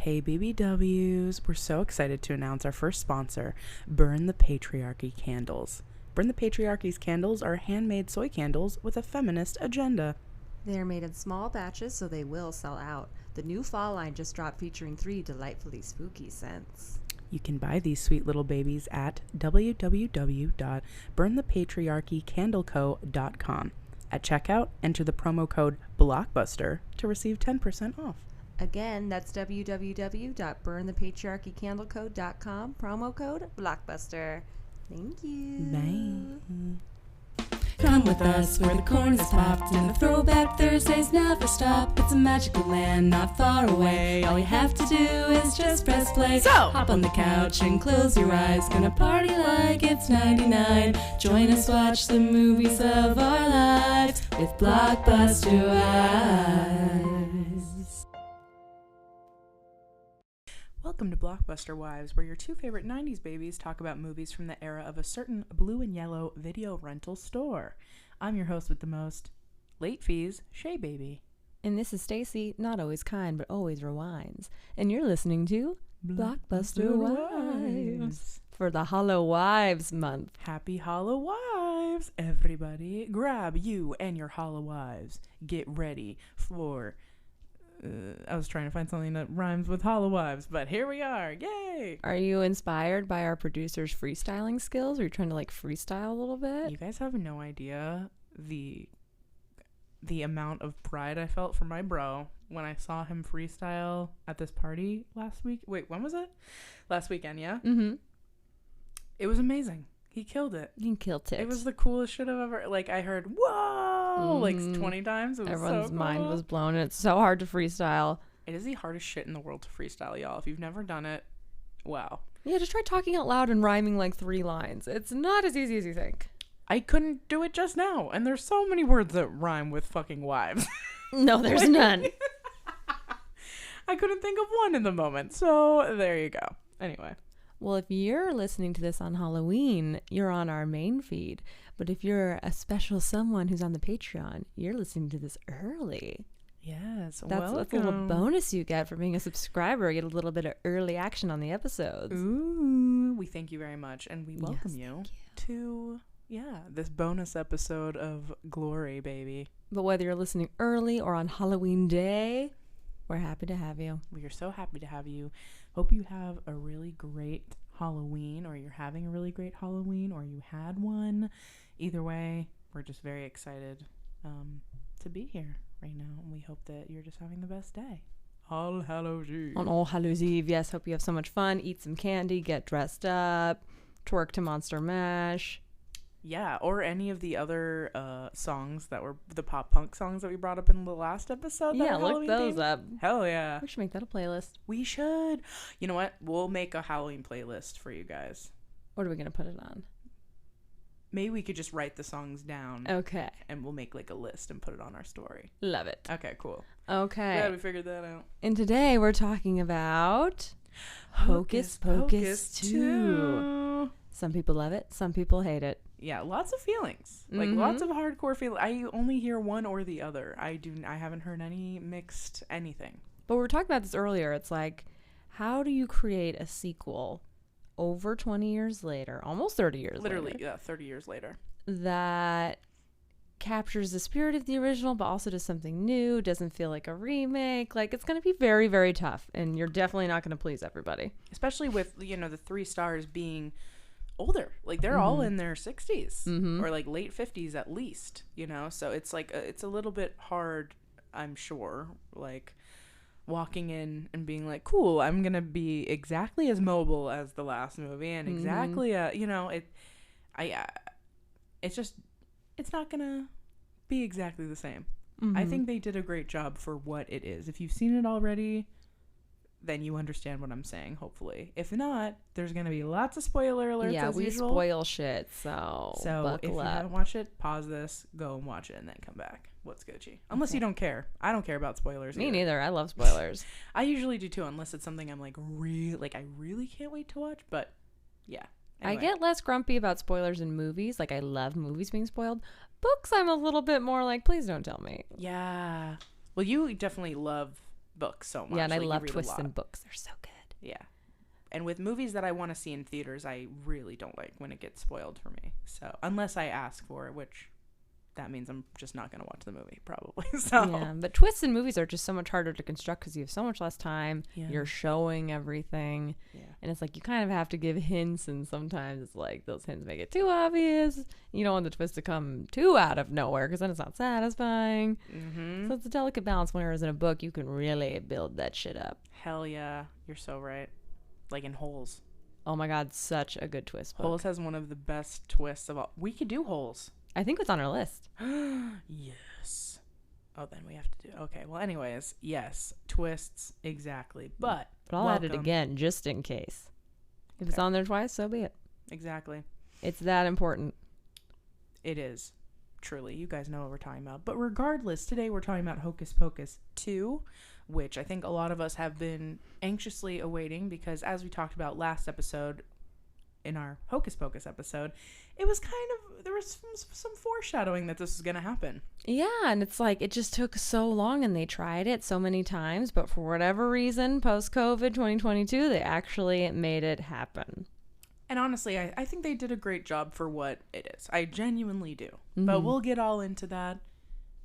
Hey BBWs, we're so excited to announce our first sponsor, Burn the Patriarchy Candles. Burn the Patriarchy's candles are handmade soy candles with a feminist agenda. They are made in small batches, so they will sell out. The new fall line just dropped, featuring 3 delightfully spooky scents. You can buy these sweet little babies at www.burnthepatriarchycandleco.com. At checkout, enter the promo code BLOCKBUSTER to receive 10% off. Again, that's www.burnthepatriarchycandleco.com, promo code BLOCKBUSTER. Thank you. Bye. Come with us where the corn is popped and the throwback Thursdays never stop. It's a magical land not far away. All you have to do is just press play. So, hop on the couch and close your eyes. Gonna party like it's 99. Join us, watch the movies of our lives with Blockbuster Eyes. Welcome to Blockbuster Wives, where your two favorite 90s babies talk about movies from the era of a certain blue and yellow video rental store. I'm your host with the most, late fees, Shay Baby. And this is Stacy, not always kind, but always rewinds. And you're listening to Blockbuster Wives for the Hollow Wives month. Happy Hollow Wives, everybody. Grab you and your Hollow Wives. Get ready for... I was trying to find something that rhymes with Hollow Wives, but here we are. Yay! Are you inspired by our producer's freestyling skills? Are you trying to freestyle a little bit? You guys have no idea the amount of pride I felt for my bro when I saw him freestyle at this party last week. Wait, when was it? Last weekend, yeah? Mm-hmm. It was amazing. He killed it. You killed it. It was the coolest shit I've ever... I heard, whoa! 20 times. It was Everyone's so mind cool. was blown. And it's so hard to freestyle. It is the hardest shit in the world to freestyle, y'all. If you've never done it, wow. Yeah, just try talking out loud and rhyming 3 lines. It's not as easy as you think. I couldn't do it just now. And there's so many words that rhyme with fucking wives. No, there's none. I couldn't think of one in the moment. So there you go. Anyway. Well, if you're listening to this on Halloween, you're on our main feed. But if you're a special someone who's on the Patreon, you're listening to this early. Yes, That's a little bonus you get for being a subscriber. You get a little bit of early action on the episodes. Ooh, we thank you very much. And we welcome Yes, you to, this bonus episode of Glory, baby. But whether you're listening early or on Halloween day, we're happy to have you. We are so happy to have you. Hope you have a really great Halloween, or you're having a really great Halloween, or you had one. Either way, we're just very excited to be here right now, and we hope that you're just having the best day. All Hallows Eve. On All Hallows Eve, yes. Hope you have so much fun. Eat some candy, get dressed up, twerk to Monster Mash. Yeah, or any of the other songs that were the pop punk songs that we brought up in the last episode. Yeah, look those up. Hell yeah. We should make that a playlist. We should. You know what? We'll make a Halloween playlist for you guys. What are we going to put it on? Maybe we could just write the songs down. Okay. And we'll make a list and put it on our story. Love it. Okay, cool. Okay. Glad we figured that out. And today we're talking about Hocus Pocus 2. Some people love it. Some people hate it. Yeah, lots of feelings. Lots of hardcore feelings. I only hear one or the other. I haven't heard any mixed anything. But we were talking about this earlier. It's how do you create a sequel over 20 years later, almost 30 years Literally, later, yeah, 30 years later, that captures the spirit of the original, but also does something new, doesn't feel like a remake. It's going to be very, very tough, and you're definitely not going to please everybody. Especially with, the 3 stars being older. They're all in their 60s or late 50s at least, so it's it's a little bit hard, I'm sure, walking in and being cool, I'm gonna be exactly as mobile as the last movie and exactly it's not gonna be exactly the same. I think they did a great job for what it is. If you've seen it already, then you understand what I'm saying, hopefully. If not, there's going to be lots of spoiler alerts. Yeah, we usual. spoil shit, so if you haven't watched it, pause this, go and watch it, and then come back. What's Gucci? Unless you don't care. I don't care about spoilers. Me either. neither. I love spoilers. I usually do too, unless it's something I'm I really can't wait to watch, but yeah. Anyway. I get less grumpy about spoilers in movies. I love movies being spoiled. Books, I'm a little bit more please don't tell me. Yeah. Well, you definitely love books so much. Yeah, and I Like, you love read a twists lot. in books. They're so good. Yeah. And with movies that I want to see in theaters, I really don't like when it gets spoiled for me. So unless I ask for it, which that means I'm just not going to watch the movie probably. So Yeah, but twists in movies are just so much harder to construct because you have so much less time. Yeah. You're showing everything. Yeah. And it's like you kind of have to give hints, and sometimes it's like those hints make it too obvious. You don't want the twist to come too out of nowhere because then it's not satisfying. Mm-hmm. So it's a delicate balance. Whereas in a book, you can really build that shit up. Hell yeah, you're so right. Like in Holes. Oh my God, such a good twist book. Holes has one of the best twists of all. We could do Holes. I think it's on our list. Yes. Oh, then we have to do. Okay. Well, anyways, yes, twists exactly. But I'll add it welcome. again just in case. If it's Okay. on there twice, so be it. Exactly. It's that important. It is. Truly, you guys know what we're talking about. But regardless, today we're talking about Hocus Pocus 2, which I think a lot of us have been anxiously awaiting because, as we talked about last episode, in our Hocus Pocus episode, it was kind of, there was some foreshadowing that this was going to happen. Yeah, and it's like it just took so long and they tried it so many times, but for whatever reason, post-COVID 2022, they actually made it happen. And honestly, I think they did a great job for what it is. I genuinely do. But we'll get all into that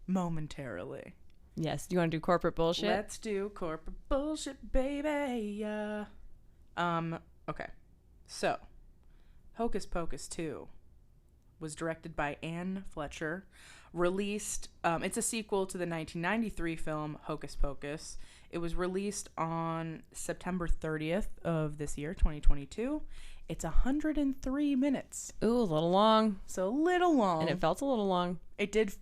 momentarily. Yes, do you want to do corporate bullshit? Let's do corporate bullshit, baby. Yeah. Okay. So, Hocus Pocus 2 was directed by Anne Fletcher. Released, it's a sequel to the 1993 film Hocus Pocus. It was released on September 30th of this year, 2022. It's 103 minutes. Ooh, a little long. So a little long. And it felt a little long. It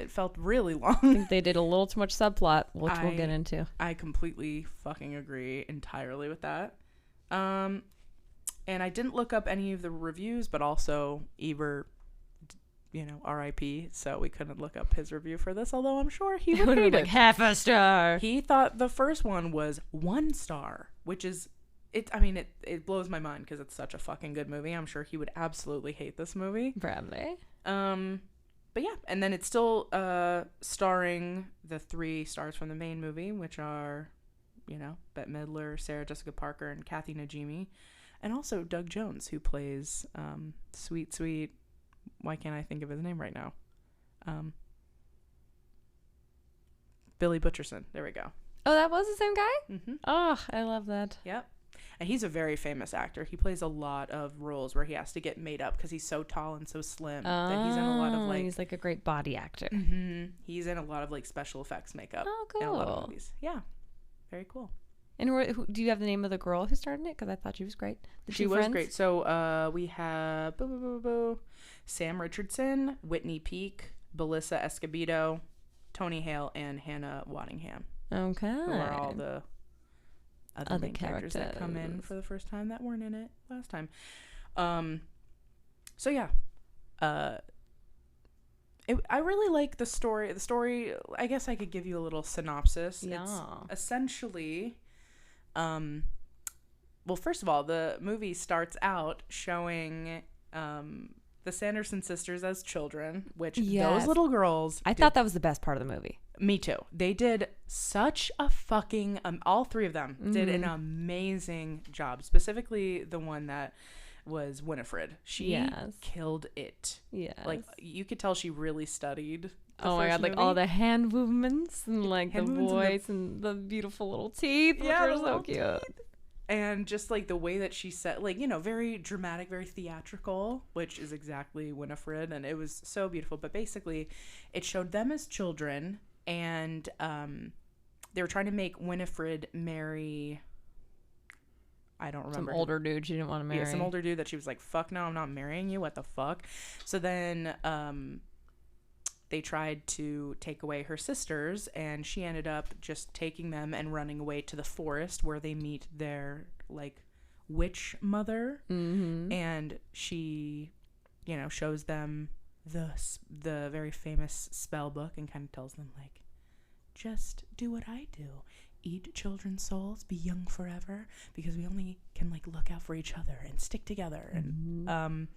felt really long. I think they did a little too much subplot, which we'll get into. I completely fucking agree entirely with that. And I didn't look up any of the reviews, but also Ebert, R.I.P. So we couldn't look up his review for this, although I'm sure he would hate like it. half a star. He thought the first one was 1 star, which is, it blows my mind because it's such a fucking good movie. I'm sure he would absolutely hate this movie. Probably. But yeah, and then it's still starring the 3 stars from the main movie, which are, Bette Midler, Sarah Jessica Parker, and Kathy Najimy. And also Doug Jones, who plays sweet, why can't I think of his name right now? Billy Butcherson. There we go. Oh, that was the same guy? Mm-hmm. Oh, I love that. Yep. And he's a very famous actor. He plays a lot of roles where he has to get made up because he's so tall and so slim that he's in a lot of he's like a great body actor. Mm-hmm. He's in a lot of special effects makeup. Oh, in a lot of cool. movies. Yeah. Very cool. And do you have the name of the girl who starred in it? Because I thought she was great. She was great. So we have Sam Richardson, Whitney Peak, Belissa Escobedo, Tony Hale, and Hannah Waddingham. Okay. Who are all the other main characters that characters. come in for the first time that weren't in it last time. So yeah. I really like the story. The story, I guess I could give you a little synopsis. Yeah. It's essentially, well, first of all, the movie starts out showing the Sanderson sisters as children, which those little girls I thought that was the best part of the movie. Me too. They did such a fucking, all 3 of them did an amazing job. Specifically, the one that was Winifred. She killed it. Yes. Like, you could tell she really studied. Oh my God, like all the hand movements and like the voice and the beautiful little teeth, which are so cute. And just like the way that she said, very dramatic, very theatrical, which is exactly Winifred. And it was so beautiful. But basically, it showed them as children. And they were trying to make Winifred marry, I don't remember. Some older dude she didn't want to marry. Yeah, some older dude that she was like, fuck no, I'm not marrying you. What the fuck? So then they tried to take away her sisters, and she ended up just taking them and running away to the forest where they meet their, witch mother. Mm-hmm. And she, shows them the very famous spell book and kind of tells them, just do what I do. Eat children's souls, be young forever, because we only can look out for each other and stick together. And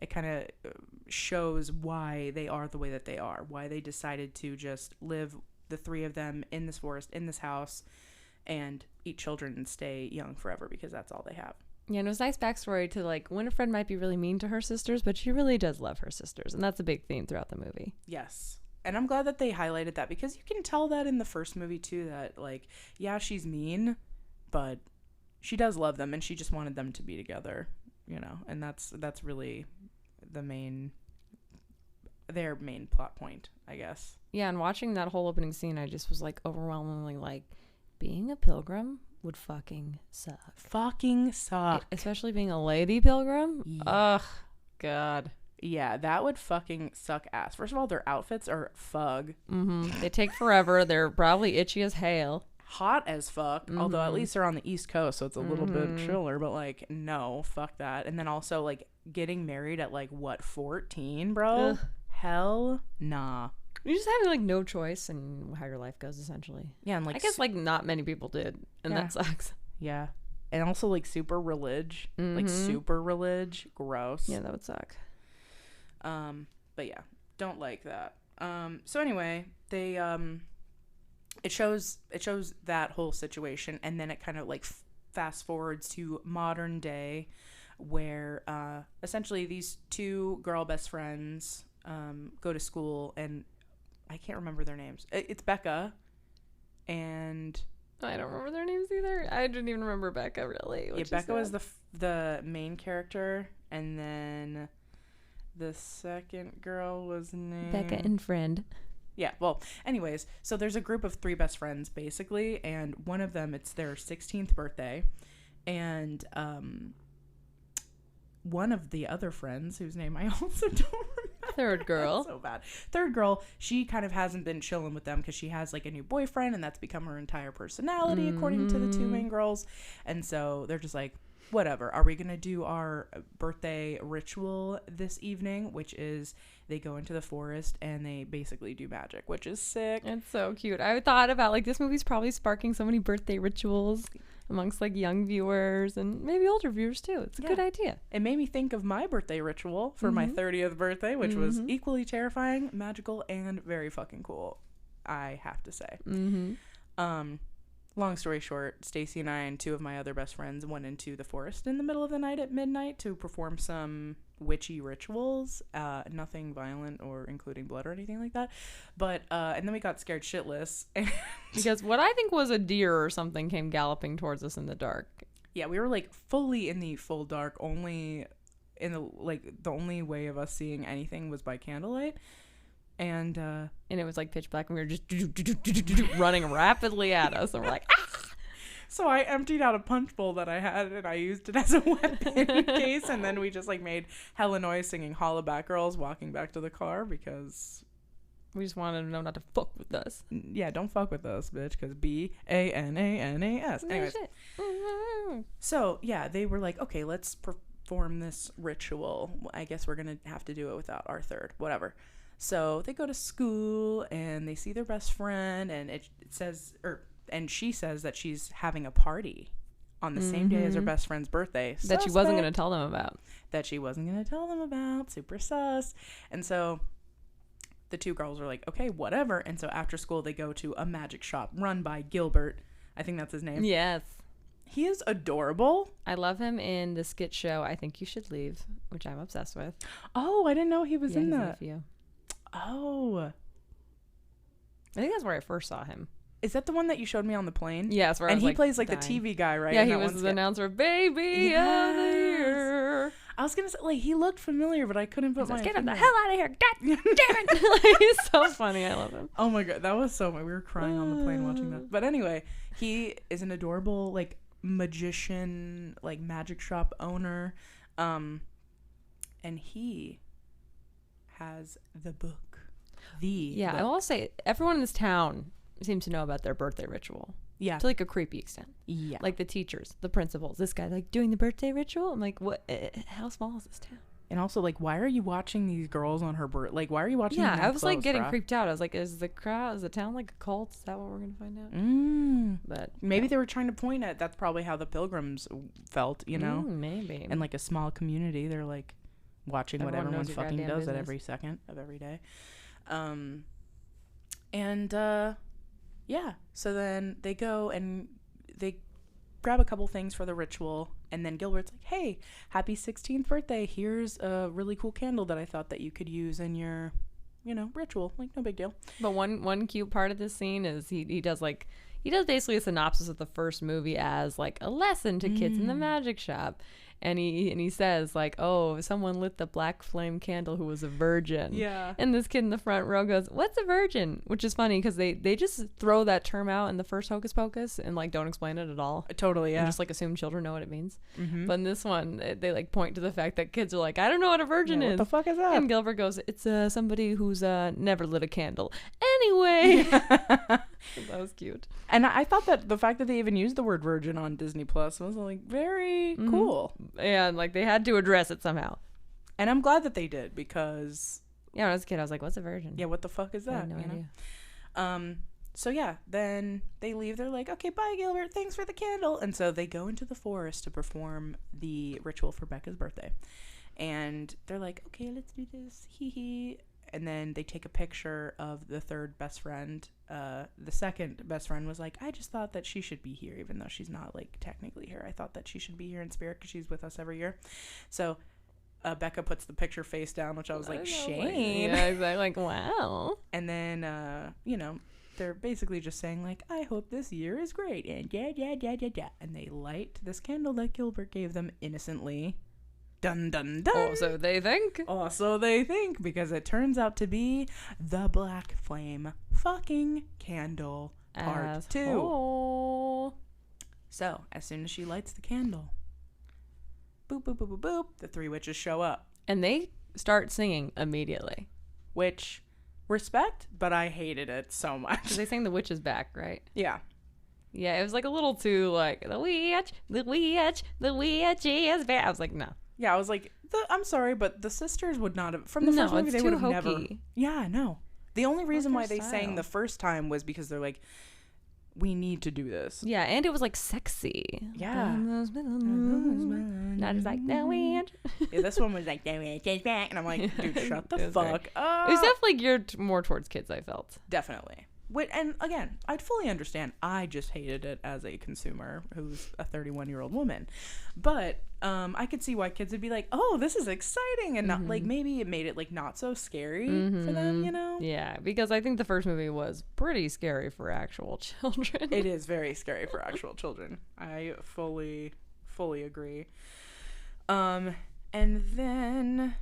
it kind of shows why they are the way that they are, why they decided to just live the three of them in this forest, in this house, and eat children and stay young forever because that's all they have. Yeah, and it was a nice backstory to, like, Winifred might be really mean to her sisters, but she really does love her sisters, and that's a big theme throughout the movie. Yes. And I'm glad that they highlighted that, because you can tell that in the first movie too, that, like, yeah, she's mean, but she does love them, and she just wanted them to be together, you know, and that's really their main plot point, I guess. Yeah, and watching that whole opening scene, I just was, like, overwhelmingly like, being a pilgrim would fucking suck. Fucking suck. Especially being a lady pilgrim. Yeah. Ugh, God. Yeah, that would fucking suck ass. First of all, their outfits are fug. Mm-hmm. They take forever. They're probably itchy as hell. Hot as fuck. Although at least they're on the East Coast, so it's a little bit chiller. But, like, no, fuck that. And then also, like, getting married at, like, what, 14, bro? Ugh. Hell nah. You just have, like, no choice in how your life goes, essentially. Yeah, and, like, I guess, like, not many people did, and that sucks. Yeah. And also, like, super relig. Like, super relig. Gross. Yeah, that would suck. But yeah, don't like that. So anyway, they it shows that whole situation, and then it kind of, like, fast forwards to modern day, where essentially these two girl best friends go to school, and I can't remember their names. It's Becca and I don't remember their names either. I didn't even remember Becca, really. yeah, Becca was the main character, and then the second girl was named Becca and Friend. Yeah, well, anyways, so there's a group of three best friends, basically, and one of them, it's their 16th birthday, and one of the other friends, whose name I also don't remember. Third girl. That's so bad. Third girl, she kind of hasn't been chilling with them because she has, like, a new boyfriend, and that's become her entire personality, according to the two main girls, and so they're just like, whatever, are we gonna do our birthday ritual this evening, which is they go into the forest and they basically do magic, which is sick. It's so cute. I thought about, like, this movie's probably sparking so many birthday rituals amongst, like, young viewers and maybe older viewers too. It's a good idea. It made me think of my birthday ritual for my 30th birthday, which was equally terrifying, magical, and very fucking cool, I have to say. Long story short, Stacy and I and two of my other best friends went into the forest in the middle of the night at midnight to perform some witchy rituals. Nothing violent or including blood or anything like that. But and then we got scared shitless. Because what I think was a deer or something came galloping towards us in the dark. Yeah, we were, like, fully in the full dark. Only in the, like, the only way of us seeing anything was by candlelight. And it was, like, pitch black, and we were just running rapidly at us, and we're like, ah! So I emptied out a punch bowl that I had, and I used it as a weapon in case, and then we just, like, made hella noise singing Holla Back Girls walking back to the car, because we just wanted to know not to fuck with us. Yeah, don't fuck with us, bitch, because BANANAS. Anyways, so yeah, they were like, okay, let's perform this ritual. I guess we're gonna have to do it without our third, whatever. So they go to school and they see their best friend, and it says, and she says that she's having a party on the same day as her best friend's birthday. That she wasn't going to tell them about. Super sus. And so the two girls are like, okay, whatever. And so after school, they go to a magic shop run by Gilbert. I think that's his name. Yes. He is adorable. I love him in the skit show I Think You Should Leave, which I'm obsessed with. Oh, I didn't know he was in that. Oh. I think that's where I first saw him. Is that the one that you showed me on the plane? Yes. And he plays, like, dying. The TV guy, right? Yeah, he was the announcer, baby of the year. I was going to say, like, he looked familiar, but I couldn't put my... Get him the hell out of here. God damn it. Like, he's so funny. I love him. Oh, my God. That was so funny. We were crying on the plane watching that. But anyway, he is an adorable, like, magician, like, magic shop owner. And he has the book. Yeah, I will say, everyone in this town seems to know about their birthday ritual. Yeah. To, like, a creepy extent. Yeah. Like, the teachers, the principals, this guy, like, doing the birthday ritual. I'm like, what? How small is this town? And also, like, why are you watching these girls on her birthday? Like, why are you watching them in I was, clothes, like, getting bruh? creeped out. I was like, is the town, like, a cult? Is that what we're going to find out? But maybe they were trying to point at, that's probably how the pilgrims felt, you know? Maybe. And, like, a small community, they're, like, watching what everyone fucking does at every second of every day. Yeah. So then they go and they grab a couple things for the ritual, and then Gilbert's like, hey, happy 16th birthday. Here's a really cool candle that I thought that you could use in your, ritual. Like, no big deal. But one cute part of this scene is he does basically a synopsis of the first movie as like a lesson to kids in the magic shop. And he says like, oh, someone lit the black flame candle who was a virgin. Yeah. And this kid in the front row goes, what's a virgin? Which is funny because they just throw that term out in the first Hocus Pocus and like don't explain it at all. Totally, yeah. And just like assume children know what it means. But in this one, they like point to the fact that kids are like, I don't know what a virgin is. What the fuck is that? And Gilbert goes, it's somebody who's never lit a candle. Anyway. That was cute. And I thought that the fact that they even used the word virgin on Disney Plus was like very cool. And like they had to address it somehow. And I'm glad that they did because yeah, when I was a kid, I was like, what's a virgin? Yeah, what the fuck is that? I had no idea. So yeah, then they leave. They're like, okay, bye, Gilbert. Thanks for the candle. And so they go into the forest to perform the ritual for Becca's birthday. And they're like, okay, let's do this. Hee hee. And then they take a picture of the third best friend. The second best friend was like, I just thought that she should be here, even though she's not like technically here. I thought that she should be here in spirit because she's with us every year. So Becca puts the picture face down, which I was like, Shane. Yeah, exactly. Like, wow. And then, they're basically just saying like, I hope this year is great. And yeah. And they light this candle that Gilbert gave them innocently. Dun dun dun. Oh, so they think. Oh, so they think, because it turns out to be the Black Flame fucking candle part 2. So as soon as she lights the candle, boop boop boop boop boop, the 3 witches show up, and they start singing immediately. Which, respect, but I hated it so much. They sang "The Witch is Back," right? Yeah. Yeah, it was like a little too like the witch is back. I was like, no. Yeah, I was like, I'm sorry, but the sisters would not have, from the first movie, they would have never. Yeah, no. The only reason why they sang the first time was because they're like, we need to do this. Yeah, and it was like sexy. Yeah. Not just like, no, witch. Yeah, this one was like, no, witch is back. And I'm like, dude, shut the fuck up. It was definitely geared more towards kids, I felt. Definitely. And again, I'd fully understand. I just hated it as a consumer who's a 31-year-old woman. But I could see why kids would be like, oh, this is exciting. And not like, maybe it made it like not so scary for them, Yeah, because I think the first movie was pretty scary for actual children. It is very scary for actual children. I fully agree. And then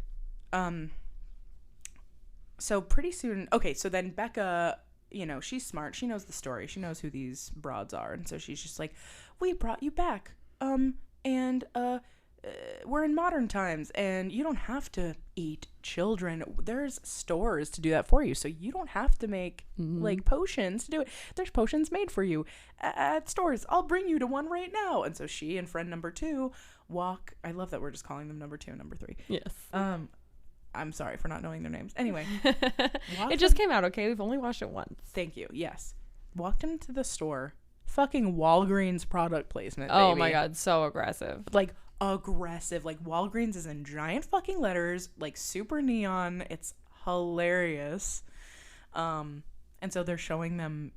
so pretty soon, okay, so then Becca, she's smart. She knows the story. She knows who these broads are. And so she's just like, we brought you back. And we're in modern times, and you don't have to eat children. There's stores to do that for you. So you don't have to make like potions to do it. There's potions made for you at stores. I'll bring you to one right now. And so she and friend number 2 walk. I love that we're just calling them number 2 and number 3. Yes. I'm sorry for not knowing their names. Anyway. It just came out, okay? We've only watched it once. Thank you. Yes. Walked into the store. Fucking Walgreens product placement, Oh baby. my God. So aggressive. Like, aggressive. Like, Walgreens is in giant fucking letters. Like, super neon. It's hilarious. And so they're showing them,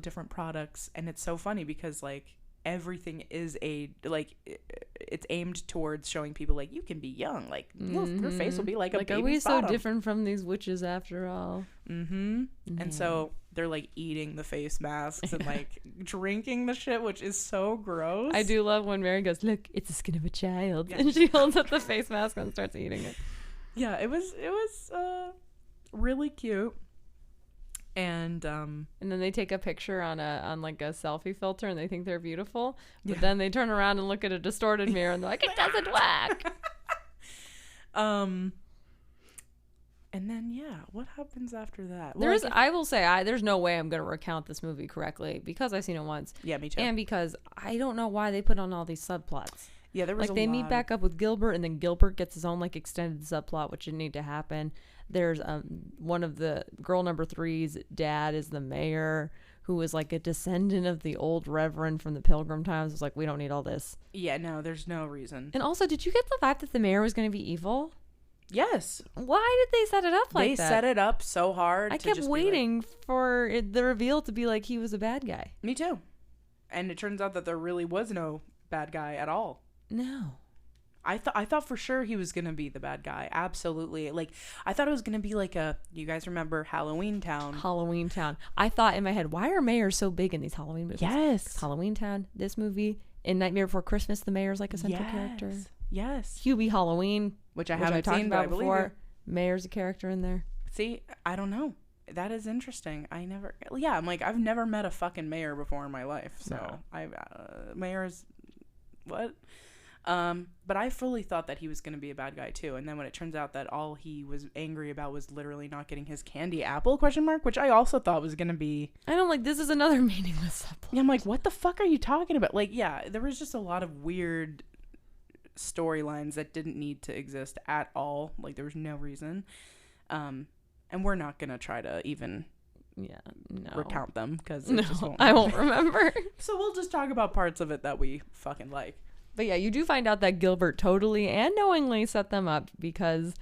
different products. And it's so funny because, like, everything is it's aimed towards showing people like, you can be young, like your face will be like a baby's are we bottom. so different from these witches after all? And so they're like eating the face masks and like drinking the shit, which is so gross. I do love when Mary goes, look, it's the skin of a child, and she holds up the face mask and starts eating it. Yeah, it was really cute. And then they take a picture on like a selfie filter, and they think they're beautiful. But then they turn around and look at a distorted mirror, and they're like, "It doesn't work." And then what happens after that? Well, I will say, there's no way I'm gonna recount this movie correctly because I've seen it once. Yeah, me too. And because I don't know why they put on all these subplots. Yeah, there was like they meet back up with Gilbert, and then Gilbert gets his own like extended subplot, which didn't need to happen. There's one of the girl number 3's dad is the mayor, who is like a descendant of the old reverend from the Pilgrim times. It's like, we don't need all this. Yeah, no, there's no reason. And also, did you get the vibe that the mayor was going to be evil? Yes. Why did they set it up like that? They set it up so hard. I kept waiting for the reveal to be like he was a bad guy. Me too. And it turns out that there really was no bad guy at all. No. I thought for sure he was gonna be the bad guy. Absolutely. Like, I thought it was gonna be like you guys remember Halloween Town? Halloween Town. I thought in my head, why are mayors so big in these Halloween movies? Yes. Halloween Town, this movie. In Nightmare Before Christmas, the mayor's like a central character. Yes. Hubie Halloween, which I haven't seen, but I believe before. Mayor's a character in there. See, I don't know. That is interesting. I'm like, I've never met a fucking mayor before in my life. So mayors, what? But I fully thought that he was going to be a bad guy too. And then when it turns out that all he was angry about was literally not getting his candy apple ? Which I also thought was going to be. And I'm like, this is another meaningless subplot. Yeah, I'm like, what the fuck are you talking about? Like, yeah, there was just a lot of weird storylines that didn't need to exist at all. Like, there was no reason. And we're not going to try to even recount them because I won't remember. So we'll just talk about parts of it that we fucking like. But yeah, you do find out that Gilbert totally and knowingly set them up because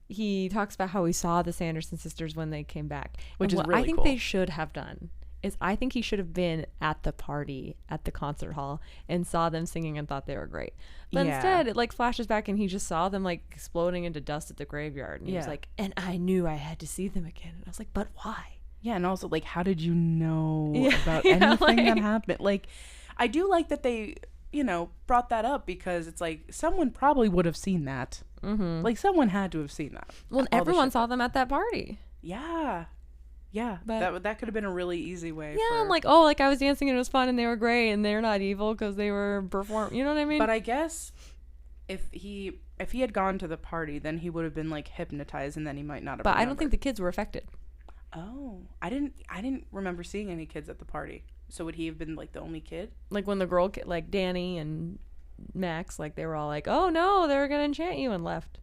he talks about how he saw the Sanderson sisters when they came back. Which is really cool. I think cool. they should have done is I think he should have been at the party at the concert hall and saw them singing and thought they were great. But instead, it like flashes back and he just saw them like exploding into dust at the graveyard. And he was like, and I knew I had to see them again. And I was like, but why? Yeah, and also like, how did you know about anything that happened? Like, I do like that they, brought that up because it's like someone probably would have seen that. Mm-hmm. Like, someone had to have seen that. Well, everyone saw them at that party. Yeah. Yeah, but that could have been a really easy way. Yeah, I'm like, I was dancing and it was fun and they were great and they're not evil because they were performing. You know what I mean? But I guess if he had gone to the party, then he would have been like hypnotized and then he might not have. But remembered. I don't think the kids were affected. Oh, I didn't remember seeing any kids at the party. So would he have been like the only kid? Like when the girl, like Danny and Max, like they were all like, "Oh no, they're gonna enchant you," and left.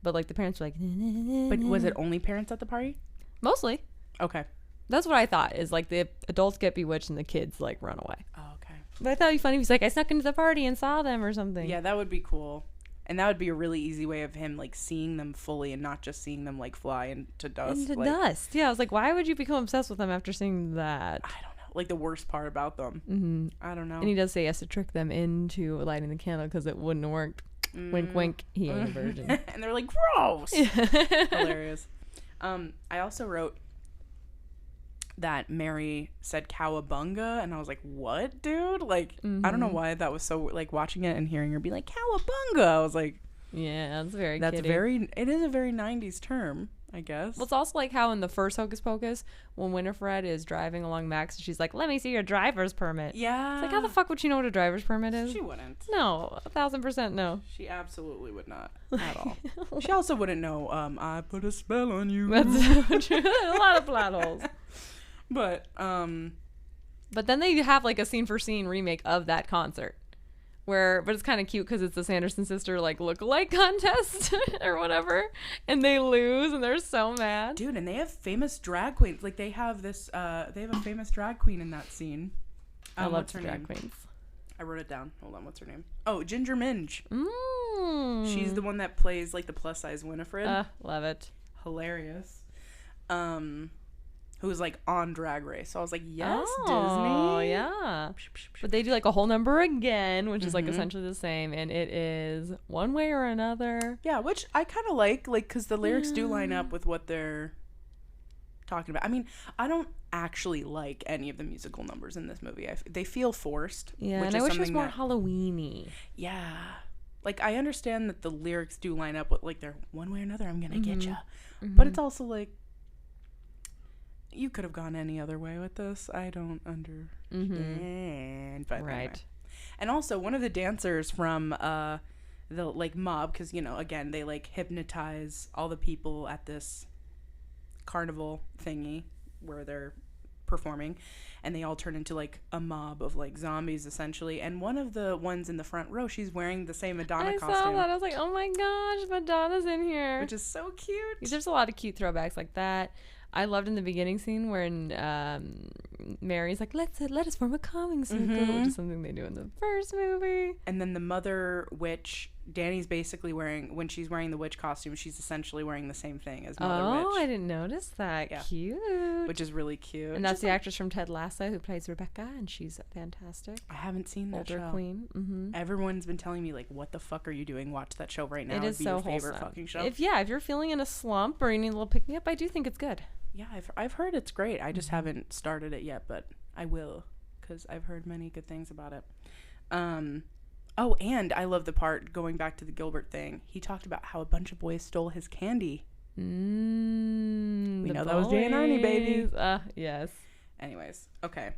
But like the parents were like, But was it only parents at the party? Mostly. Okay. That's what I thought is like the adults get bewitched and the kids like run away. Oh, okay. But I thought it'd be funny if he's like, I snuck into the party and saw them or something. Yeah, that would be cool. And that would be a really easy way of him like seeing them fully and not just seeing them like fly into dust. Dust. Yeah, I was like, why would you become obsessed with them after seeing that? I don't know. Like the worst part about them. Mm-hmm. I don't know. And he does say he has to trick them into lighting the candle because it wouldn't have worked. Wink, wink. He ain't a virgin. And they're like, gross. Hilarious. I also wrote that Mary said cowabunga, and I was like, what, dude? Like, I don't know why that was so, like, watching it and hearing her be like, cowabunga. I was like, yeah, that's very kiddie. It is a very 90s term, I guess. Well, it's also like how in the first Hocus Pocus, when Winifred is driving along Max, and she's like, let me see your driver's permit. Yeah. It's like, how the fuck would she know what a driver's permit is? She wouldn't. No, 1,000% no. She absolutely would not at all. She also wouldn't know, I put a spell on you. That's true. A lot of plot holes. But then they have like a scene for scene remake of that concert but it's kind of cute because it's the Sanderson sister like look-alike contest or whatever, and they lose and they're so mad, dude. And they have famous drag queens. Like they have this they have a famous drag queen in that scene. I love her drag queens. I wrote it down. Hold on, what's her name? Oh, Ginger Minge. She's the one that plays like the plus size Winifred. Love it. Hilarious. Who's like on Drag Race. So I was like, yes, Disney. Oh, yeah. But they do like a whole number again, which is like essentially the same. And it is One Way or Another. Yeah, which I kind of like because the lyrics do line up with what they're talking about. I mean, I don't actually like any of the musical numbers in this movie. They feel forced. Yeah, and I wish it was more Halloween-y. Yeah. Like, I understand that the lyrics do line up with, like, they're one way or another, I'm gonna get ya. But it's also like, you could have gone any other way with this. I don't understand. But right. Anyway. And also, one of the dancers from the, like, mob, because, you know, again, they, like, hypnotize all the people at this carnival thingy where they're performing, and they all turn into, like, a mob of, like, zombies, essentially. And one of the ones in the front row, she's wearing the same Madonna costume. I saw that. I was like, oh, my gosh, Madonna's in here. Which is so cute. There's a lot of cute throwbacks like that. I loved in the beginning scene when Mary's like, let us form a calming circle, which is something they do in the first movie. And then the mother witch Danny's basically when she's wearing the witch costume, she's essentially wearing the same thing as Mother Witch. Oh, I didn't notice that. Yeah. Cute. Which is really cute. And that's the actress from Ted Lasso who plays Rebecca, and she's fantastic. I haven't seen that Older show. queen. Mm-hmm. Everyone's been telling me, like, what the fuck are you doing? Watch that show right now. It is It'd be so your favorite wholesome. fucking show. If you're feeling in a slump or you need a little pick-me-up, I do think it's good. Yeah, I've heard it's great. I just haven't started it yet, but I will, because I've heard many good things about it. Oh, and I love the part, going back to the Gilbert thing, he talked about how a bunch of boys stole his candy. We know that was Jay and Arnie, baby. Yes. Anyways, okay.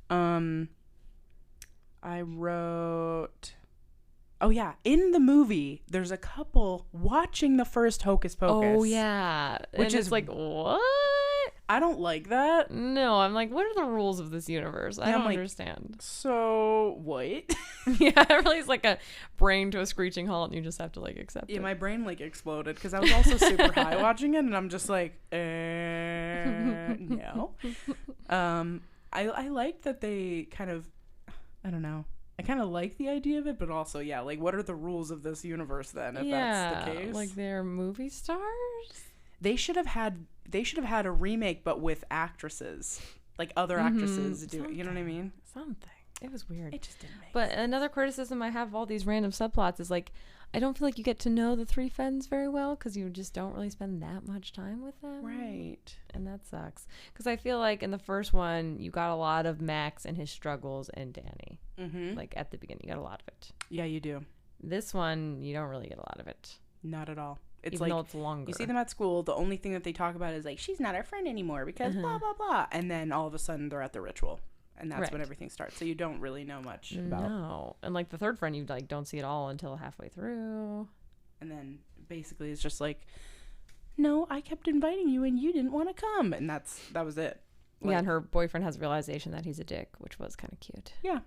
I wrote... Oh, yeah. In the movie, there's a couple watching the first Hocus Pocus. Oh, yeah. Which is like, what? I don't like that. No, I'm like, what are the rules of this universe? I don't understand. So, what? Yeah, it really is like a brain to a screeching halt, and you just have to, like, accept it. Yeah, my brain, like, exploded, because I was also super high watching it, and I'm just like, no. I like that they kind of, I don't know. I kind of like the idea of it, but also, yeah, like, what are the rules of this universe then, if that's the case? Like, they're movie stars? They should have had a remake, but with actresses, like other actresses do it. You know what I mean? Something. It was weird. It just didn't make But sense. another criticism I have of all these random subplots is, like, I don't feel like you get to know the three friends very well because you just don't really spend that much time with them. Right. And that sucks. Because I feel like in the first one, you got a lot of Max and his struggles and Danny. Mm-hmm. Like, at the beginning, you got a lot of it. Yeah, you do. This one, you don't really get a lot of it. Not at all. It's Even like, though it's longer. you see them at school, the only thing that they talk about is, like, she's not our friend anymore because blah, blah, blah. And then all of a sudden, they're at the ritual. And that's when everything starts. So you don't really know much about. No. And, like, the third friend, you, like, don't see it all until halfway through. And then basically it's just like, no, I kept inviting you and you didn't want to come. And that was it. Like, Yeah, and her boyfriend has a realization that he's a dick, which was kind of cute. Yeah.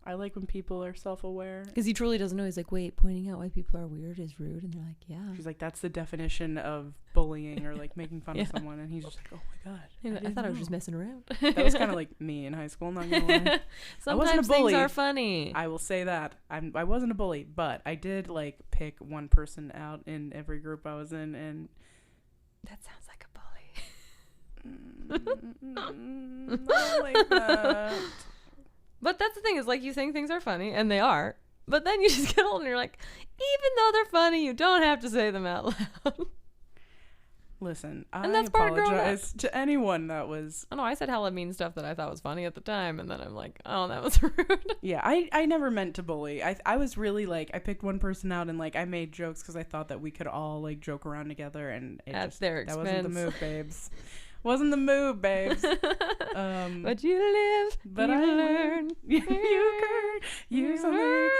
I like when people are self-aware. Because he truly doesn't know. He's like, wait, pointing out why people are weird is rude. And they're like, yeah. She's like, that's the definition of bullying or, like, making fun of someone. And he's just like, oh, my God. I thought I was just messing around. That was kind of like me in high school, not going to lie. Sometimes I wasn't a bully. things are funny. I will say that. I wasn't a bully, but I did, like, pick one person out in every group I was in. And that sounds like a bully. I don't like that. But that's the thing is, like, you think things are funny, and they are. But then you just get old, and you're like, even though they're funny, you don't have to say them out loud. Listen, and that's part of growing up. apologize to anyone that was... I know, I said hella mean stuff that I thought was funny at the time, and then I'm like, oh, that was rude. Yeah, I never meant to bully. I was really, like, I picked one person out, and, like, I made jokes because I thought that we could all, like, joke around together, and it at their expense. That wasn't the move, babes. Wasn't the move, babes. But you live, but you I learn. You something.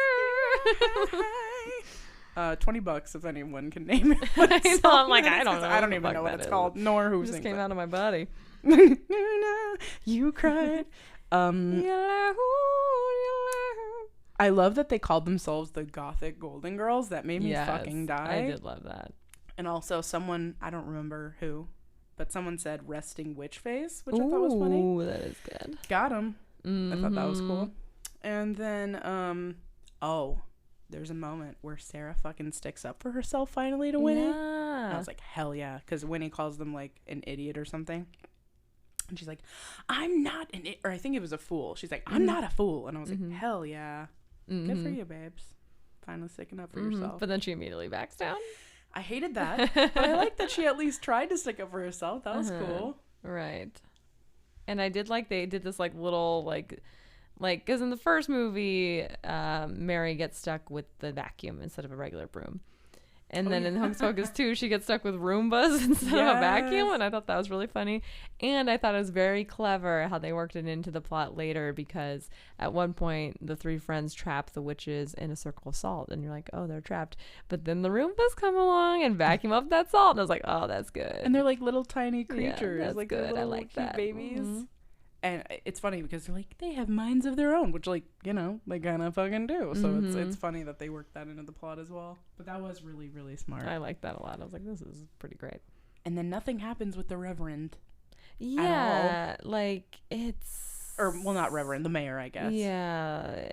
$20 if anyone can name it. I know, I'm like, I don't know. I don't even know what it's called, nor who it just sings came it. out of my body. You cried. I love that they called themselves the Gothic Golden Girls. That made me fucking die. I did love that. And also someone, I don't remember who, but someone said resting witch face, which I thought was funny. Ooh, that is good. Got him. I thought that was cool. And then, there's a moment where Sarah fucking sticks up for herself finally to Winnie. And I was like, hell yeah. Because Winnie calls them, like, an idiot or something. And she's like, I'm not an idiot. Or I think it was a fool. She's like, I'm not a fool. And I was like, hell yeah. Good for you, babes. Finally sticking up for yourself. But then she immediately backs down. I hated that. But I like that she at least tried to stick up for herself. That was cool. Right. And I did like they did this, like, little, like, because in the first movie, Mary gets stuck with the vacuum instead of a regular broom. And then in Hocus Pocus 2, she gets stuck with Roombas instead of a vacuum. And I thought that was really funny. And I thought it was very clever how they worked it into the plot later, because at one point, the three friends trap the witches in a circle of salt. And you're like, oh, they're trapped. But then the Roombas come along and vacuum up that salt. And I was like, oh, that's good. And they're like little tiny creatures. Yeah, that's like good. Little, I like cute that. Babies. Mm-hmm. And it's funny because they're like, they have minds of their own, which, like, you know, they kind of fucking do. So it's funny that they worked that into the plot as well. But that was really, really smart. I like that a lot. I was like, this is pretty great. And then nothing happens with the Reverend. Yeah, like, it's... Or, well, not Reverend, the mayor, I guess. Yeah,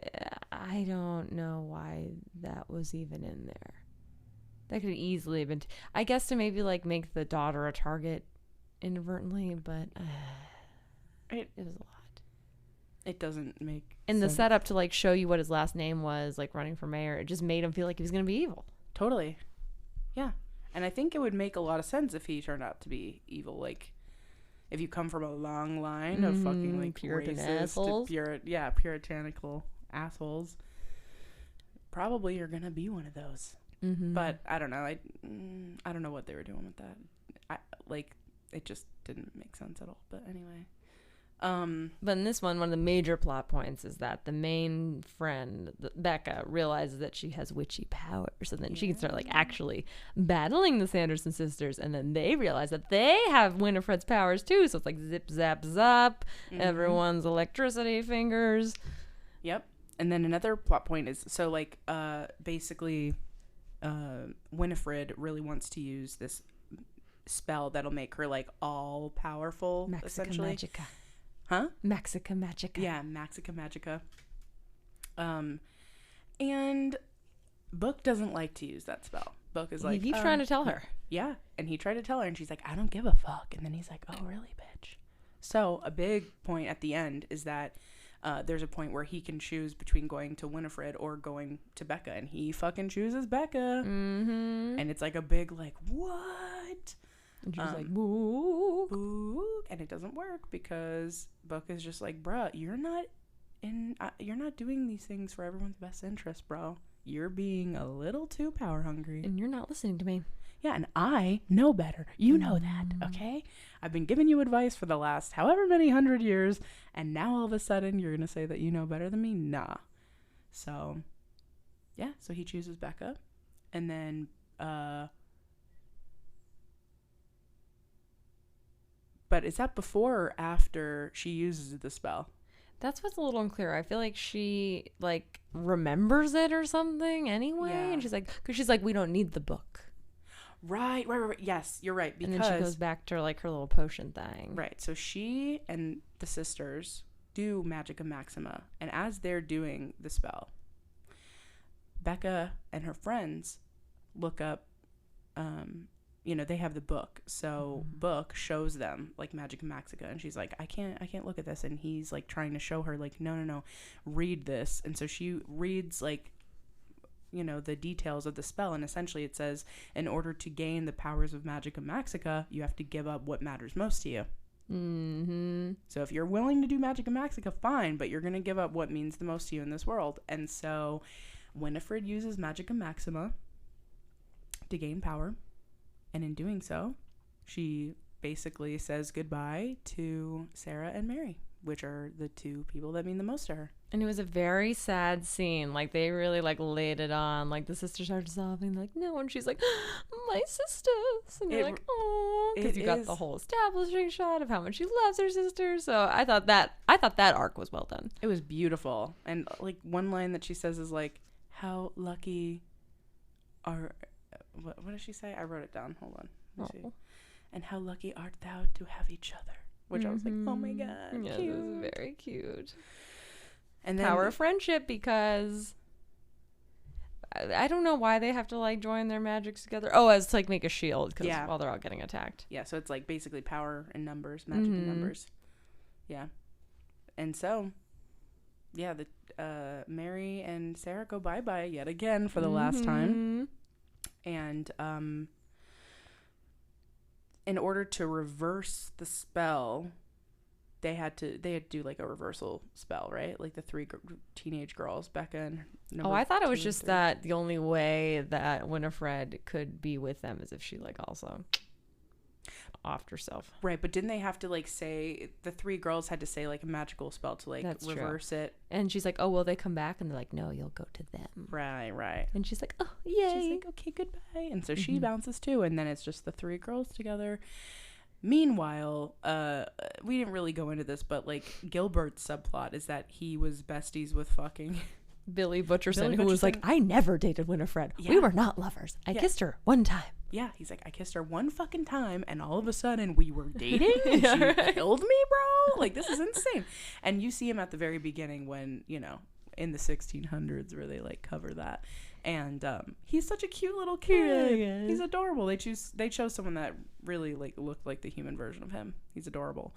I don't know why that was even in there. That could easily have been, I guess, to maybe like make the daughter a target inadvertently, but it is a lot. It doesn't make And sense. the setup to like show you what his last name was, like running for mayor, it just made him feel like he was going to be evil. Totally. Yeah. And I think it would make a lot of sense if he turned out to be evil. Like, if you come from a long line of fucking, like, Puritan racist, assholes. puritanical assholes, probably you're going to be one of those. But I don't know. I don't know what they were doing with that. It just didn't make sense at all. But anyway. But in this one of the major plot points is that the main friend, Becca, realizes that she has witchy powers, and then she can start like actually battling the Sanderson sisters, and then they realize that they have Winifred's powers too. So it's like zip, zap, zap, everyone's electricity fingers. Yep. And then another plot point is, so like basically Winifred really wants to use this spell that'll make her like all powerful, essentially. Magica. Huh? Maxica Magica. Yeah, Maxica Magica. And Book doesn't like to use that spell. Book is like, he keeps trying to tell her. Yeah, and he tried to tell her, and she's like, I don't give a fuck. And then he's like, oh, really, bitch? So a big point at the end is that there's a point where he can choose between going to Winifred or going to Becca, and he fucking chooses Becca. And it's like a big, like, what? And she's like, boo. Boo. And it doesn't work because Book is just like, bruh, you're not doing these things for everyone's best interest, bro. You're being a little too power hungry. And you're not listening to me. Yeah, and I know better. You know that, okay? I've been giving you advice for the last however many 100 years, and now all of a sudden you're going to say that you know better than me? Nah. So, yeah, so he chooses Becca. And then, but is that before or after she uses the spell? That's what's a little unclear. I feel like she like remembers it or something anyway, and she's like, because she's like, we don't need the book. Right. Yes, you're right. Because, and then she goes back to like her little potion thing. Right. So she and the sisters do Magica Maxima, and as they're doing the spell, Becca and her friends look up. They have the book. So Book shows them like Magica Maxica, and she's like, I can't look at this. And he's like trying to show her like, no, read this. And so she reads like, the details of the spell. And essentially it says, in order to gain the powers of Magica Maxica, you have to give up what matters most to you. So if you're willing to do Magica Maxica, fine, but you're going to give up what means the most to you in this world. And so Winifred uses Magica Maxima to gain power. And in doing so, she basically says goodbye to Sarah and Mary, which are the two people that mean the most to her. And it was a very sad scene. Like, they really, like, laid it on. Like, the sisters started sobbing. Like, no. And she's like, my sisters. And you're like, oh. Because you got the whole establishing shot of how much she loves her sisters. So I thought that arc was well done. It was beautiful. And, like, one line that she says is, like, how lucky are... What does she say? I wrote it down. Hold on. Let me see. And how lucky art thou to have each other. Which I was like, oh, my God. Yeah, cute. This is very cute. And then, power of friendship, because I don't know why they have to like join their magics together. Oh, as to like make a shield while they're all getting attacked. Yeah, so it's like basically power in numbers, magic in numbers. Yeah. And so, yeah, the Mary and Sarah go bye-bye yet again for the last time. And in order to reverse the spell, they had to do like a reversal spell, right? Like the three teenage girls, Becca and I thought it was just that the only way that Winifred could be with them is if she like also offed herself. Right, but didn't they have to like say, the three girls had to say like a magical spell to like That's reverse true. it? And she's like, oh, will they come back? And they're like, no, you'll go to them. Right. And she's like, oh, yay. She's like, okay, goodbye. And so she bounces too, and then it's just the three girls together. Meanwhile, we didn't really go into this, but like Gilbert's subplot is that he was besties with fucking Billy Butcherson, who was like, I never dated Winifred. Yeah. We were not lovers. I kissed her one time. Yeah, he's like, I kissed her one fucking time, and all of a sudden we were dating, and she killed me, bro. Like, this is insane. And you see him at the very beginning when, in the 1600s where they like cover that. And he's such a cute little kid. Yeah. He's adorable. They chose someone that really like looked like the human version of him. He's adorable.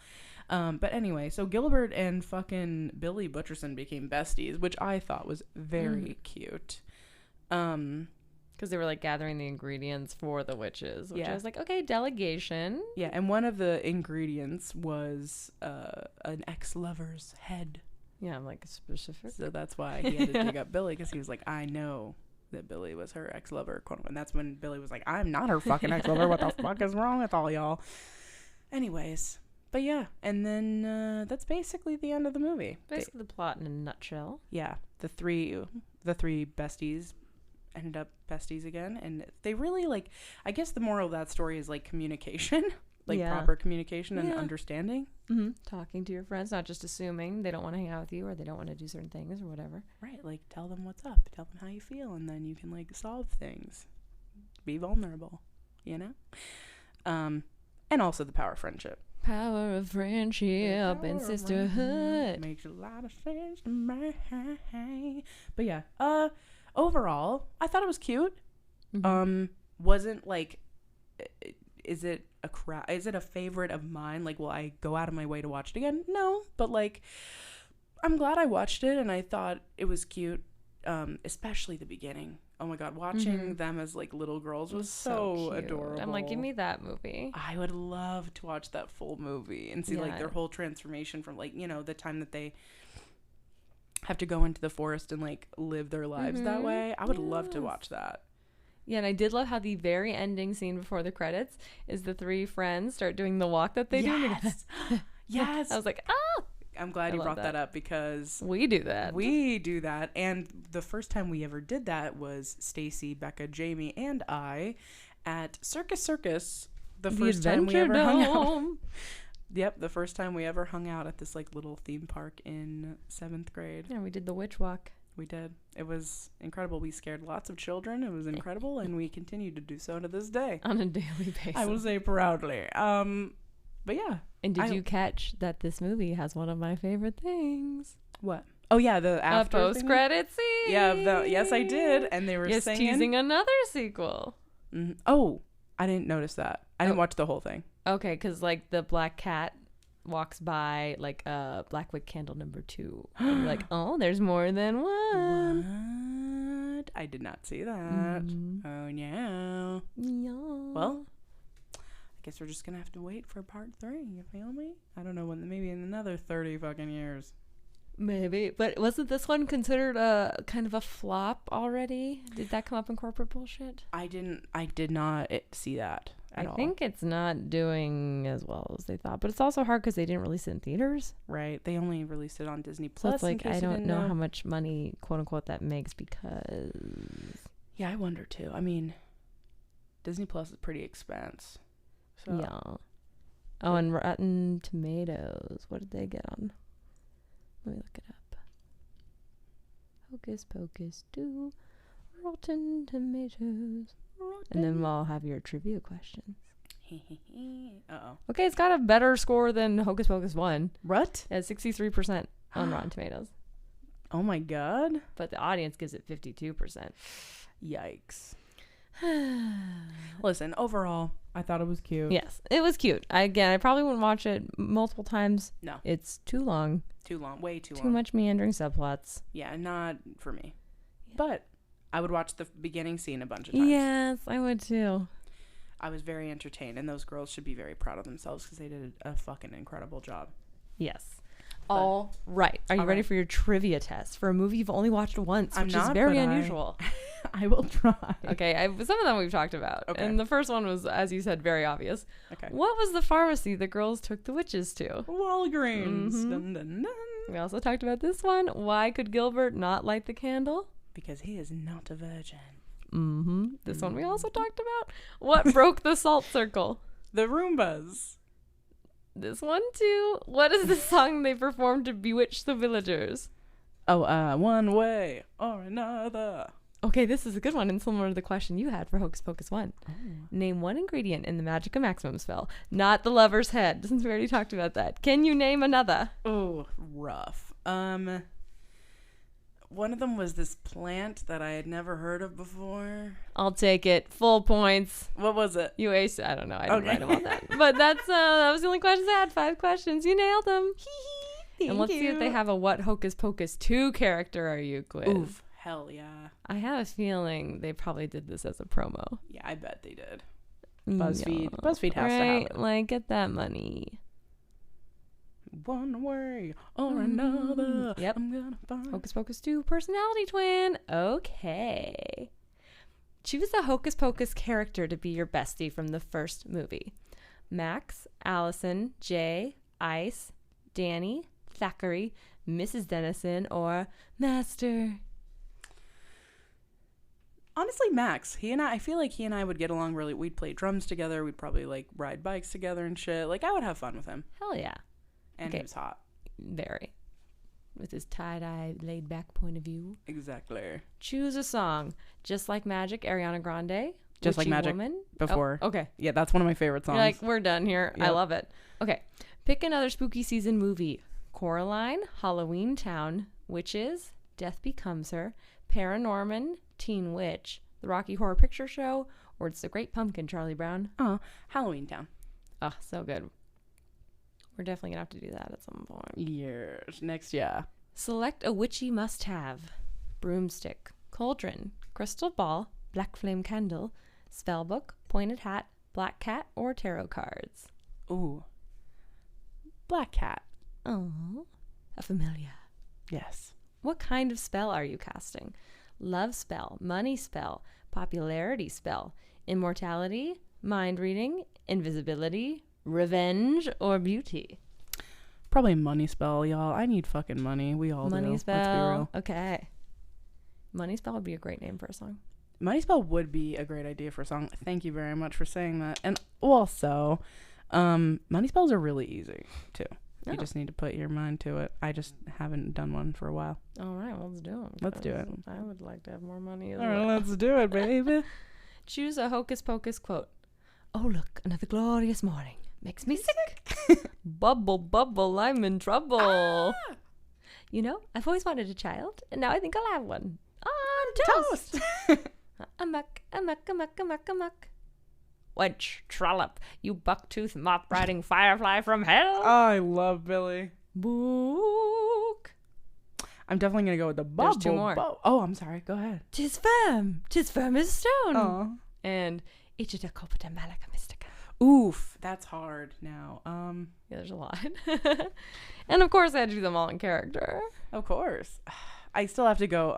But anyway, so Gilbert and fucking Billy Butcherson became besties, which I thought was very cute. Because they were like gathering the ingredients for the witches, which Yeah. I was like, okay, delegation. Yeah, and one of the ingredients was an ex-lover's head. Yeah, I'm like specific. So that's why he had to dig up Billy, because he was like, I know that Billy was her ex-lover. And that's when Billy was like, I'm not her fucking ex-lover. What the fuck is wrong with all y'all? Anyways, but yeah, and then that's basically the end of the movie. Basically the plot in a nutshell. Yeah, the three besties ended up besties again, and they really like, I guess the moral of that story is like communication. Like proper communication and understanding. Mm-hmm. Talking to your friends, not just assuming they don't want to hang out with you or they don't want to do certain things or whatever. Right, like tell them what's up, tell them how you feel, and then you can like solve things. Be vulnerable, you know? And also the power of friendship. Power of friendship and sisterhood. Makes a lot of sense to me. But yeah, overall, I thought it was cute. Mm-hmm. Wasn't like, is it a favorite of mine? Like, will I go out of my way to watch it again? No, but like, I'm glad I watched it and I thought it was cute. Especially the beginning. Oh my God, watching them as like little girls was so adorable. I'm like, give me that movie. I would love to watch that full movie and see like their whole transformation from like, you know, the time that they have to go into the forest and like live their lives that way. I would love to watch that. Yeah, and I did love how the very ending scene before the credits is the three friends start doing the walk that they do. Yes. I was like, ah! I'm glad you brought that up, because we do that. And the first time we ever did that was Stacy, Becca, Jamie, and I at Circus, the first time we ever hung out. Yep, the first time we ever hung out at this like little theme park in 7th grade. Yeah, we did the witch walk. We did. It was incredible. We scared lots of children. It was incredible, and we continue to do so to this day. On a daily basis. I will say proudly. But yeah. And did you catch that this movie has one of my favorite things? What? Oh yeah, the after post-credit scene. Yeah, yes I did. And they were saying teasing another sequel. Mm-hmm. Oh, I didn't notice that. I didn't watch the whole thing. Okay, because like the black cat walks by like Black Wick candle number 2. And you're like, oh, there's more than one. What? I did not see that. Oh no. Yeah. Well, I guess we're just gonna have to wait for part 3. You feel me? I don't know when. Maybe in another 30 fucking years. Maybe, but wasn't this one considered a kind of a flop already? Did that come up in corporate bullshit? I did not see that at all. I think it's not doing as well as they thought, but it's also hard because they didn't release it in theaters. Right. They only released it on Disney Plus. So it's like, I don't know how much money, quote unquote, that makes because... Yeah, I wonder too. I mean, Disney Plus is pretty expensive. So. Yeah. Oh, and Rotten Tomatoes. What did they get on? Let me look it up. Hocus Pocus 2, Rotten Tomatoes. And then we'll have your trivia questions. Uh-oh. Okay, it's got a better score than Hocus Pocus 1. What? It has 63% on Rotten Tomatoes. Oh my God. But the audience gives it 52%. Yikes. Listen, overall, I thought it was cute. Yes, it was cute. I probably wouldn't watch it multiple times. No. It's too long. Too long. Way too long. Too much meandering subplots. Yeah, not for me. Yeah. But I would watch the beginning scene a bunch of times. Yes, I would too. I was very entertained, and those girls should be very proud of themselves because they did a fucking incredible job. Yes. All right. Are you ready for your trivia test for a movie you've only watched once, which is very unusual? I will try. Okay. Some of them we've talked about. Okay. And the first one was, as you said, very obvious. Okay. What was the pharmacy the girls took the witches to? Walgreens. Mm-hmm. Dun, dun, dun. We also talked about this one. Why could Gilbert not light the candle? Because he is not a virgin. Mm-hmm. This one we also talked about. What broke the salt circle? The Roombas. This one too. What is the song they performed to bewitch the villagers? Oh, One Way or Another. Okay, this is a good one and similar to the question you had for Hocus Pocus 1. Oh. Name one ingredient in the Magica Maximum spell. Not the lover's head, since we already talked about that. Can you name another? Oh, rough. One of them was this plant that I had never heard of before. I'll take it. Full points. What was it? You aced. I don't know. I didn't write about that. But that was the only questions I had. 5 questions. You nailed them. And let's see if they have a What Hocus Pocus 2 character are you quiz. Oof. Hell yeah. I have a feeling they probably did this as a promo. Yeah, I bet they did. BuzzFeed. No. BuzzFeed has to have it. Like, get that money. One way or another. Yep. I'm gonna find. Hocus Pocus 2 personality twin. Okay. Choose a Hocus Pocus character to be your bestie from the first movie. Max, Allison, Jay, Ice, Danny, Thackeray, Mrs. Dennison, or Master. Honestly, Max. I feel like he and I would get along really. We'd play drums together. We'd probably like ride bikes together and shit. Like I would have fun with him. Hell yeah. And he was hot. Very. With his tie-dye, laid-back point of view. Exactly. Choose a song. Just Like Magic, Ariana Grande. Just Witchy Like Magic Woman. before. Oh, okay. Yeah, that's one of my favorite songs. You're like, we're done here. Yep. I love it. Okay. Pick another spooky season movie. Coraline, Halloween Town, Witches, Death Becomes Her, Paranorman, Teen Witch, The Rocky Horror Picture Show, or It's the Great Pumpkin, Charlie Brown. Oh, Halloween Town. Oh, so good. We're definitely going to have to do that at some point. Years. Next, yeah. Select a witchy must-have. Broomstick, cauldron, crystal ball, black flame candle, spellbook, pointed hat, black cat, or tarot cards. Ooh. Black cat. Oh, a familiar. Yes. What kind of spell are you casting? Love spell, money spell, popularity spell, immortality, mind reading, invisibility, revenge, or beauty? Probably money spell, y'all. I need fucking money. We all do. Money spell. Let's be real. Okay. Money spell would be a great name for a song. Money spell would be a great idea for a song. Thank you very much for saying that. And also, money spells are really easy too. Oh. You just need to put your mind to it. I just haven't done one for a while. All right, let's do it. Let's do it. I would like to have more money as All well. right, let's do it, baby. Choose a Hocus Pocus quote. Oh, look, another glorious morning. Makes me sick. Bubble, bubble, I'm in trouble. Ah! You know, I've always wanted a child, and now I think I'll have one. On toast. Amuck, amuck, amuck, amuck, amuck. Wench, trollop, you buck-toothed, mop-riding firefly from hell. I love Billy. Book. I'm definitely going to go with the bubble. There's 2 more. Oh, I'm sorry. Go ahead. Tis firm as stone. Oh. And Ichita copita malaca mystica. Oof, that's hard now. Yeah, there's a lot. And of course I had to do them all in character. Of course. I still have to go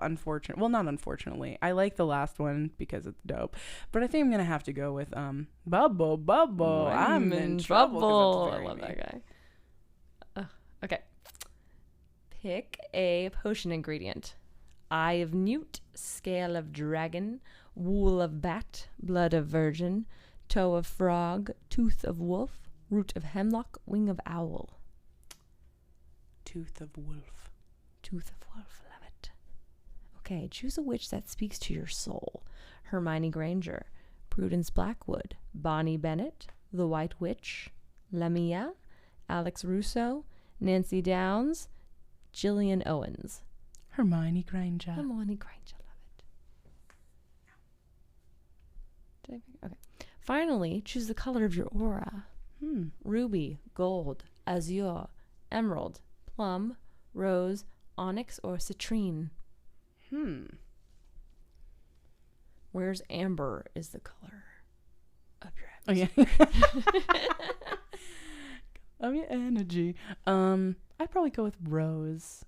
well, not unfortunately. I like the last one because it's dope. But I think I'm going to have to go with Bubble. I'm in trouble. I love that guy. Okay. Pick a potion ingredient. Eye of newt, scale of dragon, wool of bat, blood of virgin, toe of frog, tooth of wolf, root of hemlock, wing of owl. Tooth of wolf. Tooth of wolf, love it. Okay, choose a witch that speaks to your soul. Hermione Granger, Prudence Blackwood, Bonnie Bennett, The White Witch, Lamia, Alex Russo, Nancy Downs, Gillian Owens. Hermione Granger. Hermione Granger, love it. Okay. Finally, choose the color of your aura. Ruby, gold, azure, emerald, plum, rose, onyx, or citrine. Where's amber is the color of your energy. Oh, yeah. Of your energy. I'd probably go with rose.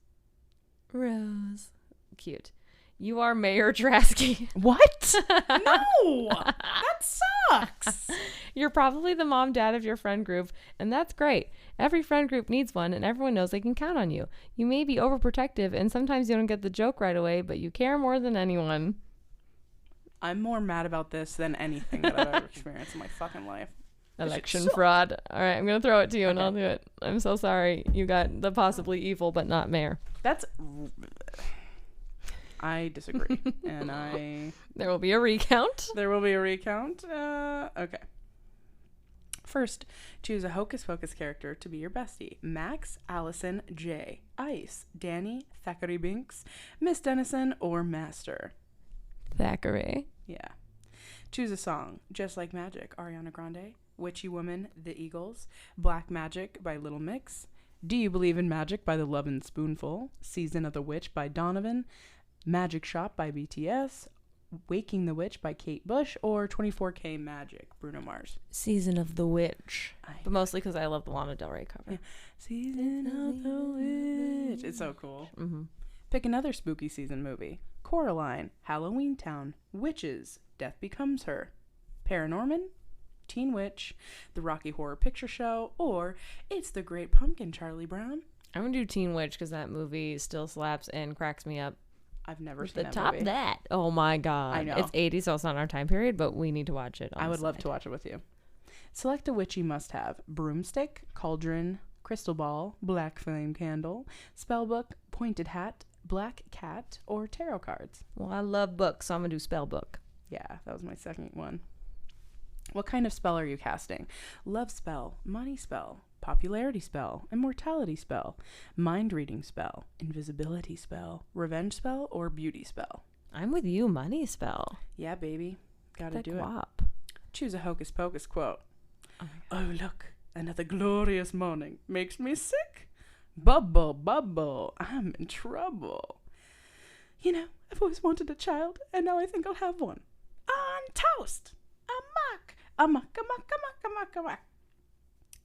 Rose. Cute. You are Mayor Trasky. What? No! That sucks! You're probably the mom dad of your friend group, and that's great. Every friend group needs one, and everyone knows they can count on you. You may be overprotective, and sometimes you don't get the joke right away, but you care more than anyone. I'm more mad about this than anything that I've ever experienced in my fucking life. Election fraud. All right, I'm going to throw it to you, and I'll do it. I'm so sorry. You got the possibly evil, but not mayor. I disagree. And There will be a recount. There will be a recount. Okay. First, choose a Hocus Pocus character to be your bestie. Max, Allison, Jay, Ice, Danny, Thackeray Binks, Miss Dennison, or Master. Thackeray. Yeah. Choose a song. Just Like Magic, Ariana Grande. Witchy Woman, The Eagles. Black Magic by Little Mix. Do You Believe in Magic by The Lovin' Spoonful. Season of the Witch by Donovan. Magic Shop by BTS. Waking the Witch by Kate Bush, or 24K Magic, Bruno Mars. Season of the Witch. But mostly because I love the Lana Del Rey cover. Yeah. Season of the Witch. It's so cool. Mm-hmm. Pick another spooky season movie. Coraline, Halloween Town, Witches, Death Becomes Her, Paranorman, Teen Witch, The Rocky Horror Picture Show, or It's the Great Pumpkin, Charlie Brown. I'm going to do Teen Witch because that movie still slaps and cracks me up. I've never seen the that top movie. That. Oh my God. I know. It's 80s, so it's not our time period, but we need to watch it. I would love to watch it with you. Select a witchy must-have. Broomstick, cauldron, crystal ball, black flame candle, spellbook, pointed hat, black cat, or tarot cards. Well, I love books, so I'm going to do spell book. Yeah, that was my second one. What kind of spell are you casting? Love spell, money spell, popularity spell, immortality spell, mind reading spell, invisibility spell, revenge spell, or beauty spell? I'm with you, money spell. Yeah, baby. Gotta do it. Choose a Hocus Pocus quote. Oh, look, another glorious morning makes me sick. Bubble, bubble, I'm in trouble. You know, I've always wanted a child, and now I think I'll have one. On toast! A muck.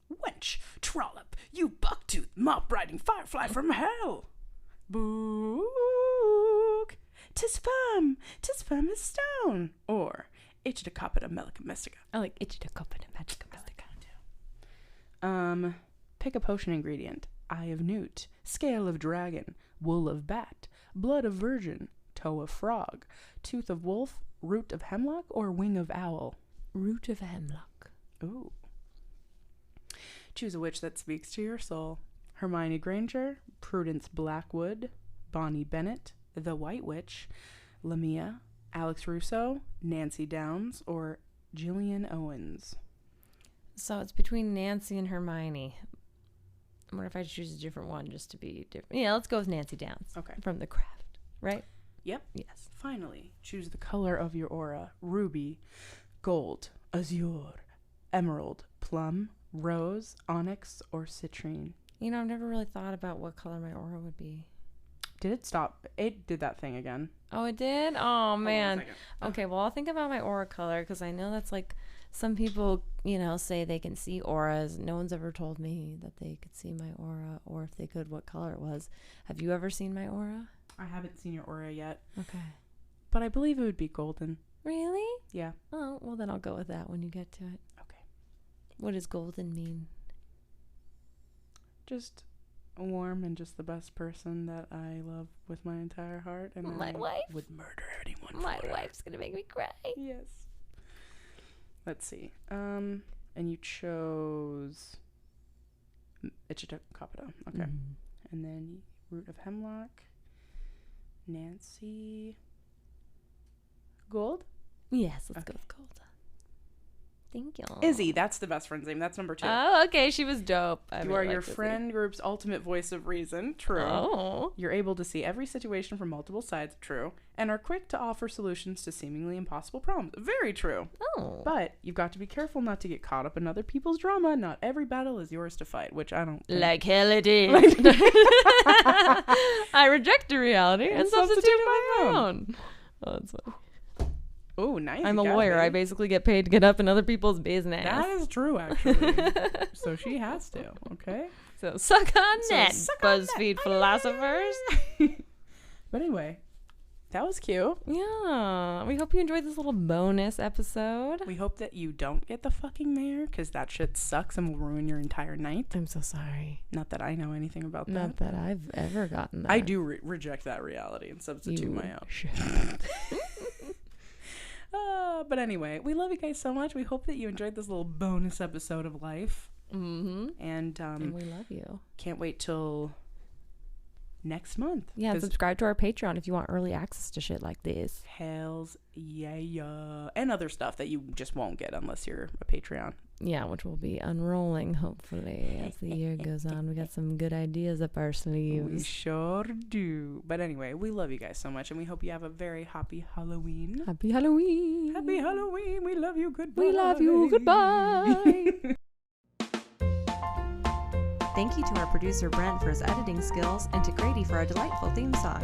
Wench, trollop, you buck-toothed, mop-riding firefly from hell. Book, 'tis firm as stone. Or, Ichidacopita melica mystica. I like Ichidacopita magica mystica. Pick a potion ingredient. Eye of newt, scale of dragon, wool of bat, blood of virgin, toe of frog, tooth of wolf, root of hemlock, or wing of owl. Root of hemlock. Ooh. Choose a witch that speaks to your soul. Hermione Granger, Prudence Blackwood, Bonnie Bennett, The White Witch, Lamia, Alex Russo, Nancy Downs, or Gillian Owens. So it's between Nancy and Hermione. I wonder if I choose a different one just to be different. Yeah, let's go with Nancy Downs. Okay. From The Craft, right? Yep. Yes. Finally, choose the color of your aura. Ruby, gold, azure, emerald, plum, rose, onyx, or citrine. You know, I've never really thought about what color my aura would be. Did it stop? It did that thing again. Oh, it did? Oh, Hold man. on a second. Okay, well, I'll think about my aura color because I know that's like some people, you know, say they can see auras. No one's ever told me that they could see my aura, or if they could, what color it was. Have you ever seen my aura? I haven't seen your aura yet. Okay. But I believe it would be golden. Really? Yeah. Oh, well, then I'll go with that when you get to it. Okay. What does golden mean? Just warm and just the best person that I love with my entire heart. And My I wife? would murder anyone My for her. wife's going to make me cry. Yes. Let's see. And you chose Ichidacopita. Okay. Mm-hmm. And then root of hemlock. Nancy. Gold? Yes, let's go with gold. Thank you. Izzy, that's the best friend's name. That's number 2. Oh, okay. She was dope. You are your friend group's ultimate voice of reason. True. Oh. You're able to see every situation from multiple sides. True. And are quick to offer solutions to seemingly impossible problems. Very true. Oh. But you've got to be careful not to get caught up in other people's drama. Not every battle is yours to fight, which I don't think. Like hell it is. I reject the reality and substitute my own. Oh, that's funny. Oh, nice. I'm a lawyer. I basically get paid to get up in other people's business. That is true, actually. So she has to, okay? So suck on that, suck on BuzzFeed that. philosophers. But anyway, that was cute. Yeah. We hope you enjoyed this little bonus episode. We hope that you don't get the fucking mayor, because that shit sucks and will ruin your entire night. I'm so sorry. Not that I know anything about that. Not that I've ever gotten that. I do reject that reality and substitute my own. But anyway, we love you guys so much. We hope that you enjoyed this little bonus episode of life. Mm-hmm. And we love you. Can't wait till next month. Yeah, and subscribe to our Patreon if you want early access to shit like this. Hells yeah. And other stuff that you just won't get unless you're a Patreon. Yeah, which will be unrolling, hopefully, as the year goes on. We got some good ideas up our sleeves. We sure do. But anyway, we love you guys so much, and we hope you have a very happy Halloween. Happy Halloween. Happy Halloween. We love you. Goodbye. We love you. Goodbye. Thank you to our producer Brent for his editing skills and to Grady for our delightful theme song.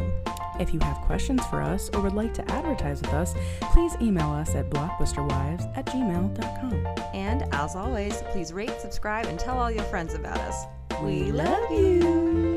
If you have questions for us or would like to advertise with us, please email us at blockbusterwives@gmail.com. And as always, please rate, subscribe, and tell all your friends about us. We love you.